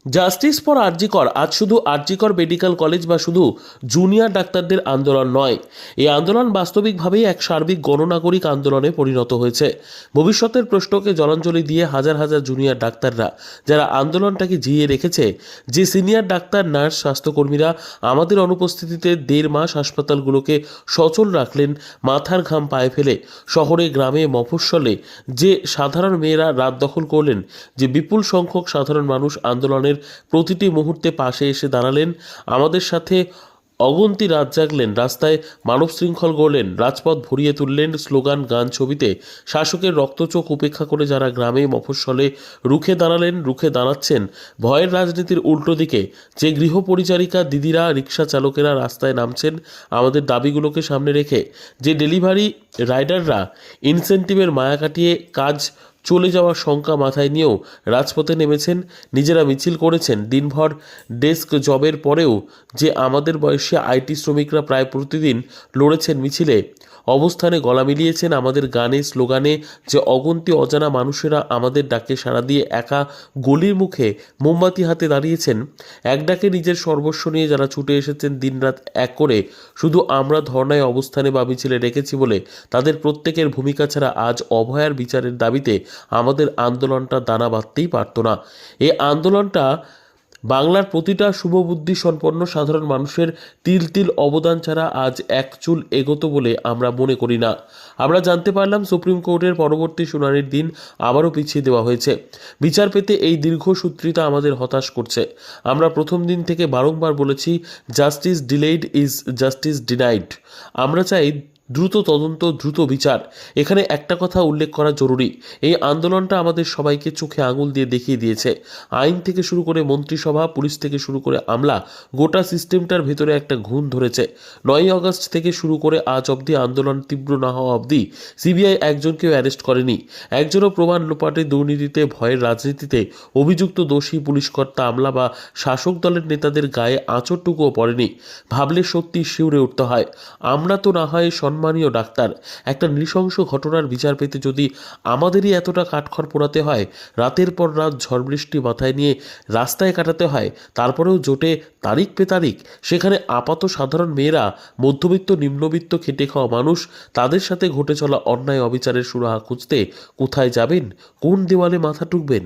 Justice for RG Kar আজ শুধু RG Kar medical college বা শুধু জুনিয়র ডাক্তারদের আন্দোলন নয়, এই আন্দোলন বাস্তবিকভাবেই এক সার্বিক গণনাগরিক আন্দোলনে পরিণত হয়েছে। ভবিষ্যতের প্রশ্নকে জলাঞ্জলি দিয়ে হাজার হাজার জুনিয়র ডাক্তাররা যারা আন্দোলনটাকে জিইয়ে রেখেছে, যে সিনিয়র ডাক্তার, নার্স, স্বাস্থ্যকর্মীরা আমাদের অনুপস্থিতিতে 1.5 মাস হাসপাতালগুলোকে সচল রাখলেন, মাথার ঘাম পায়ে ফেলে শহরে, গ্রামে, মফস্বলে যে সাধারণ মেয়েরা রাত দখল করলেন, যে বিপুল সংখ্যক সাধারণ মানুষ আন্দোলনের প্রতিটি মুহূর্তে পাশে এসে দাঁড়ালেন, আমাদের সাথে অগুন্তি রাত জাগলেন, রাস্তায় মানব শৃঙ্খল গড়লেন, রাজপথ ভরিয়ে তুললেন স্লোগান, গান, ছবিতে শাসকের রক্তচোখ উপেক্ষা করে যারা গ্রামে মফস্বলে রুখে দাঁড়ালেন, রুখে দাঁড়াচ্ছেন ভয়ের রাজনীতির উল্টো দিকে, যে গৃহপরিচারিকা দিদিরা, রিক্সা চালকেরা রাস্তায় নামছেন আমাদের দাবিগুলোকে সামনে রেখে, যে ডেলিভারি রাইডাররা ইনসেন্টিভের মায়া কাটিয়ে কাজ চলে যাওয়ার শঙ্কা মাথায় নিয়েও রাজপথে নেমেছেন, নিজেরা মিছিল করেছেন দিনভর ডেস্ক জবের পরেও, যে আমাদের বয়সী আইটি শ্রমিকরা প্রায় প্রতিদিন লড়েছেন মিছিলে, অবস্থানে গলা মিলিয়েছেন আমাদের গানে, স্লোগানে, যে অগন্তি অজানা মানুষেরা আমাদের ডাকে সাড়া দিয়ে একা গলির মুখে মোমবাতি হাতে দাঁড়িয়েছেন, এক ডাকে নিজের সর্বস্ব নিয়ে যারা ছুটে এসেছেন দিনরাত এক করে, শুধু আমরা ধর্নায়, অবস্থানে বা মিছিলে রেখেছি বলে তাদের প্রত্যেকের ভূমিকা ছাড়া আজ অভয়ার বিচারের দাবিতে আমাদের আন্দোলনটা দানা বাঁধতেই পারত না। এই আন্দোলনটা বাংলার প্রতিটা শুভবুদ্ধি সম্পন্ন সাধারণ মানুষের তিল তিল অবদান ছাড়া আজ এক চুল এগোতো বলে আমরা মনে করি না। আমরা জানতে পারলাম সুপ্রিম কোর্টের পরবর্তী শুনানির দিন আবারও পিছিয়ে দেওয়া হয়েছে। বিচার পেতে এই দীর্ঘসূত্রিতা আমাদের হতাশ করছে। আমরা প্রথম দিন থেকে বারংবার বলেছি, justice delayed is justice denied. আমরা চাই দ্রুত তদন্ত, দ্রুত বিচার। এখানে একটা কথা উল্লেখ করা জরুরি, এই আন্দোলনটা আমাদের সবাইকে চোখে আঙুল দিয়ে দেখিয়ে দিয়েছে। আইন থেকে শুরু করে মন্ত্রিসভা, পুলিশ থেকে শুরু করে আমলা, গোটা সিস্টেমটার ভেতরে একটা ঘুণ ধরেছে। 9ই আগস্ট থেকে শুরু করে আজ অবধি আন্দোলন তীব্র না হওয়া অবধি সিবিআই একজনকেও অ্যারেস্ট করেনি। একজনও প্রমাণ লোপাটে, দুর্নীতিতে, ভয়ের রাজনীতিতে অভিযুক্ত দোষী পুলিশকর্তা, আমলা বা শাসক দলের নেতাদের গায়ে আঁচড়টুকুও পড়েনি। ভাবলে সত্যি শিউরে উঠতে হয়। আমরা তো না হয় সম্মানীয় ডাক্তার, একটা নৃশংস ঘটনার বিচার পেতে যদি আমাদেরই এতটা কাঠখড় পোড়াতে হয়, রাতের পর রাত ঝড় বৃষ্টি মাথায় নিয়ে রাস্তায় কাটাতে হয়, তারপরেও জোটে তারিখ পে তারিখ, সেখানে আপাত সাধারণ মেয়েরা, মধ্যবিত্ত, নিম্নবিত্ত, খেটে খাওয়া মানুষ, তাদের সাথে ঘটে চলা অন্যায় অবিচারের সুরাহা খুঁজতে কোথায় যাবেন, কোন দেওয়ালে মাথা ঠুকবেন?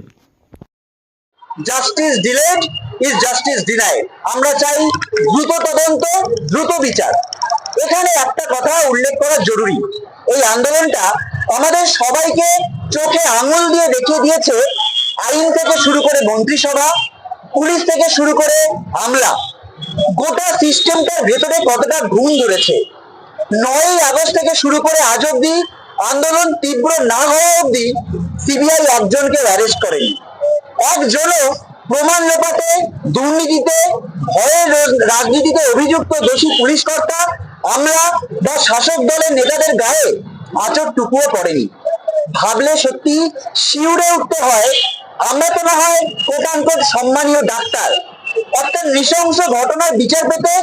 Justice delayed is justice denied. আমরা চাই দ্রুত তদন্ত, দ্রুত বিচার। এখানে একটা কথা উল্লেখ করা জরুরি, এই আন্দোলনটা আমাদের সবাইকে চোখে আঙুল দিয়ে দেখিয়ে দিয়েছে। আইন থেকে শুরু করে মন্ত্রিসভা, পুলিশ থেকে শুরু করে আমলা, গোটা সিস্টেমটার ভেতরে কতটা ঘুম ধরেছে। 9ই আগস্ট থেকে শুরু করে আজ অব্দি আন্দোলন তীব্র না হওয়া অব্দি সিবিআই একজনকে অ্যারেস্ট করেনি। একজনও প্রমাণ লোপাটে, দুর্নীতিতে, ভয়ের রাজনীতিতে অভিযুক্ত দোষী পুলিশ কর্তা, আমলা বা শাসক দলের নেতাদের গায়ে আঁচড় টুকুও পড়েনি। ভাবলে সত্যি শিউরে উঠতে হয়। আমরা তো না হয় কোটানকোট সম্মানীয় ডাক্তার, একটা নৃশংস ঘটনার বিচার পেতে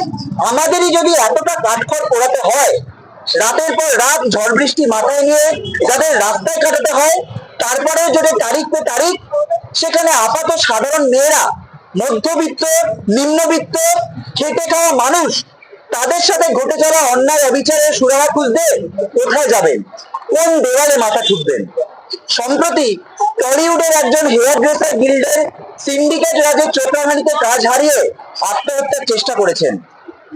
আমাদেরই যদি এতটা কাঠখড় পোড়াতে হয়, রাতের পর রাত ঝড় বৃষ্টি মাথায় নিয়ে যাদের রাস্তায় কাটাতে হয়, তারপরেও যদি তারিখ পে তারিখ, সেখানে আপাত সাধারণ মেয়েরা, মধ্যবিত্ত, নিম্নবিত্ত, খেটে খাওয়া মানুষ, তাদের সাথে ঘটে চলা অন্যায় অবিচারের সুরাহা খুঁজতে কোথায় যাবেন, কোন দেওয়ালে মাথা ঠুকবেন? সম্প্রতি টলিউডের একজন হেয়ার ড্রেসার গিল্ডের সিন্ডিকেট রাজের চোখরাঙানিতে কাজ হারিয়ে আত্মহত্যার চেষ্টা করেছেন।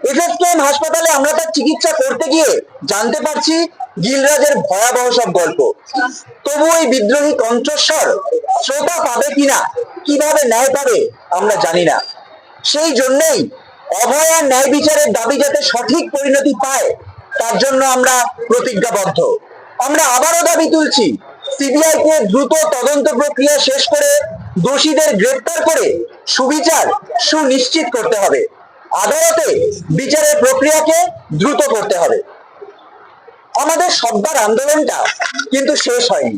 এসএসকেএম হাসপাতালে আমরা তার চিকিৎসা করতে গিয়ে জানতে পারছি গিলরাজের ভয়াবহ সব গল্প। তবু এই বিদ্রোহী কণ্ঠস্বর শ্রোতা পাবে কিনা, কিভাবে ন্যায় পাবে আমরা জানি না। সেই জন্যই অভয়ার ন্যায় বিচারের দাবি যাতে সঠিক পরিণতি পায়, তার জন্য আমরা প্রতিজ্ঞাবদ্ধ। আমরা আবারও দাবি তুলছি, সিবিআই কে দ্রুত তদন্ত প্রক্রিয়া শেষ করে দোষীদের গ্রেফতার করে সুবিচার সুনিশ্চিত করতে হবে। আদালতে বিচারের প্রক্রিয়াকে দ্রুত করতে হবে। আমাদের সব্বার আন্দোলনটা কিন্তু শেষ হয়নি।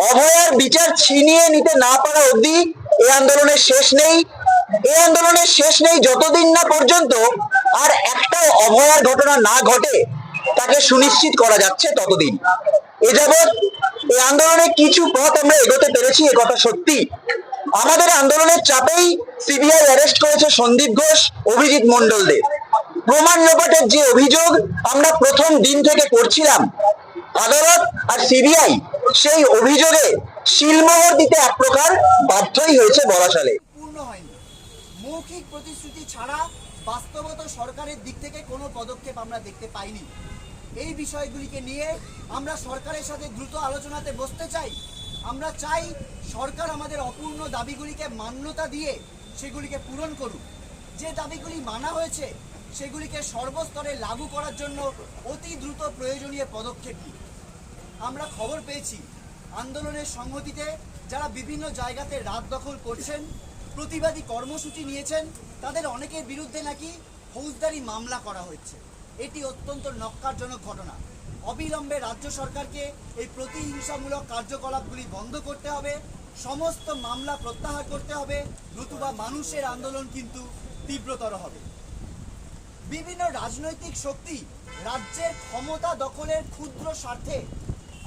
অভয়ার বিচার ছিনিয়ে নিতে না পারা অবধি এই আন্দোলনের শেষ নেই। এই আন্দোলনের শেষ নেই যতদিন না পর্যন্ত আর একটা অভয়ার ঘটনা না ঘটে, তাকে সুনিশ্চিত করা যাচ্ছে ততদিন। এ যাবৎ এই আন্দোলনে কিছু পথ আমরা এগোতে পেরেছি, এ কথা সত্যি। আমাদের আন্দোলনের চাপেই সিবিআই অ্যারেস্ট করেছে সন্দীপ ঘোষ, অভিজিৎ মণ্ডলদের। প্রমাণ লোপাটের যে অভিযোগ আমরা প্রথম দিন থেকে করছিলাম, আদালত আর সিবিআই সেই অভিযোগে শিলমোহর দিতে এক প্রকার বাধ্যই হয়েছে বলা চলে। পূর্ণ হয়নি। মৌখিক প্রতিশ্রুতি ছাড়া বাস্তবত সরকারের দিক থেকে কোনো পদক্ষেপ আমরা দেখতে পাইনি। এই বিষয়গুলিকে নিয়ে আমরা সরকারের সাথে দ্রুত আলোচনাতে বসতে চাই। আমরা চাই সরকার আমাদের অপূর্ণ দাবিগুলিকে মান্যতা দিয়ে সেগুলিকে পূরণ করুক। যে দাবিগুলি মানা হয়েছে সেগুলিকে সর্বস্তরে লাগু করার জন্য অতি দ্রুত প্রয়োজনীয় পদক্ষেপ নিই। আমরা খবর পেয়েছি আন্দোলনের সংহতিতে যারা বিভিন্ন জায়গাতে রাত দখল করছেন, প্রতিবাদী কর্মসূচি নিয়েছেন, তাদের অনেকের বিরুদ্ধে নাকি ফৌজদারি মামলা করা হচ্ছে। এটি অত্যন্ত ন্যক্কারজনক ঘটনা। অবিলম্বে রাজ্য সরকারকে এই প্রতিহিংসামূলক কার্যকলাপগুলি বন্ধ করতে হবে, সমস্ত মামলা প্রত্যাহার করতে হবে, নতুবা মানুষের আন্দোলন কিন্তু তীব্রতর হবে। বিভিন্ন রাজনৈতিক শক্তি রাজ্যের ক্ষমতা দখলের ক্ষুদ্র স্বার্থে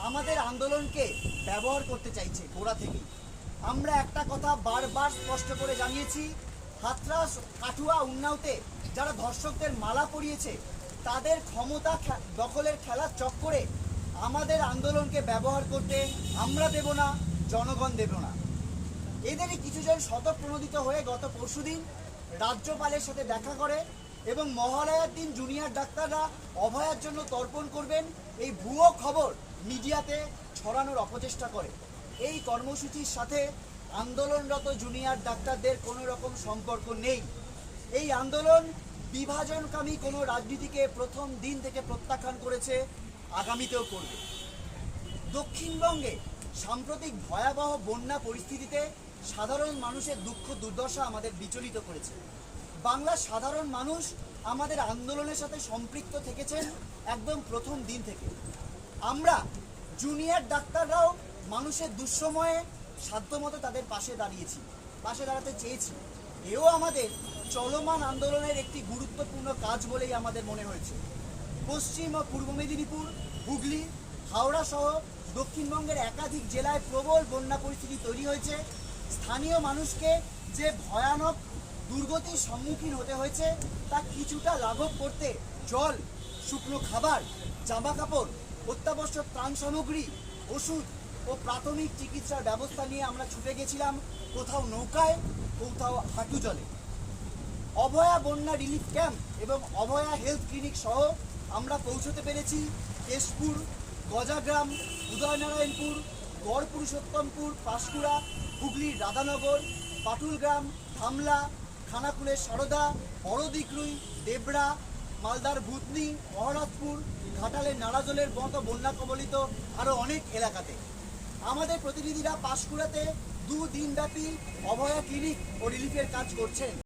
আমাদের আন্দোলনকে ব্যবহার করতে চাইছে গোড়া থেকেই। আমরা একটা কথা বারবার স্পষ্ট করে জানিয়েছি, হাথরাস, কাঠুয়া, উন্নাওতে যারা ধর্ষকদের মালা পরিয়েছে তাদের ক্ষমতা দখলের খেলার চক্করে আমাদের আন্দোলনকে ব্যবহার করতে আমরা দেব না, জনগণ দেব না। এদেরই কিছুজন স্বতঃপ্রণোদিত হয়ে গত পরশুদিন রাজ্যপালের সাথে দেখা করে এবং মহালয়ার দিন জুনিয়র ডাক্তাররা অভয়ার জন্য তর্পণ করবেন এই ভুয়ো খবর মিডিয়াতে ছড়ানোর অপচেষ্টা করে। এই কর্মসূচির সাথে আন্দোলনরত জুনিয়র ডাক্তারদের কোনো রকম সম্পর্ক নেই। এই আন্দোলন বিভাজনকামী কোনো রাজনীতিকে প্রথম দিন থেকে প্রত্যাখ্যান করেছে, আগামীতেও করবে। দক্ষিণবঙ্গে সাম্প্রতিক ভয়াবহ বন্যা পরিস্থিতিতে সাধারণ মানুষের দুঃখ দুর্দশা আমাদের বিচলিত করেছে। বাংলার সাধারণ মানুষ আমাদের আন্দোলনের সাথে সম্পৃক্ত থেকেছেন একদম প্রথম দিন থেকে। আমরা জুনিয়র ডাক্তাররাও মানুষের দুঃসময়ে সাধ্যমতো তাদের পাশে দাঁড়াতে চেয়েছি। এও আমাদের চলমান আন্দোলনের একটি গুরুত্বপূর্ণ কাজ বলেই আমাদের মনে হয়েছে। পশ্চিম ও পূর্ব মেদিনীপুর, হুগলি, হাওড়া সহ দক্ষিণবঙ্গের একাধিক জেলায় প্রবল বন্যা পরিস্থিতি তৈরি হয়েছে। স্থানীয় মানুষকে যে ভয়ানক দুর্গতির সম্মুখীন হতে হয়েছে তা কিছুটা লাঘব করতে জল, শুকনো খাবার, জামা কাপড়, অত্যাবশ্যক ত্রাণ সামগ্রী, ওষুধ ও প্রাথমিক চিকিৎসার ব্যবস্থা নিয়ে আমরা ছুটে গেছিলাম, কোথাও নৌকায়, কোথাও হাঁটু জলে। অভয়া বন্যা রিলিফ ক্যাম্প এবং অভয়া হেলথ ক্লিনিক সহ আমরা পৌঁছতে পেরেছি কেশপুর, গজাগ্রাম, উদয়নারায়ণপুর, গড় পুরুষোত্তমপুর, পাঁশকুড়া, হুগলির রাধানগর, পাটুলগ্রাম, থামলা, খানাকুলের সারদা, বড়দিকরুই, দেবড়া, মালদার ভূতনি, মহারাজপুর, ঘাটালের নারাজলের মতো বন্যা কবলিত আরও অনেক এলাকাতে। আমাদের প্রতিনিধিরা পাঁশকুড়াতে 2 দিনব্যাপী অভয়া ক্লিনিক ও রিলিফের কাজ করছেন।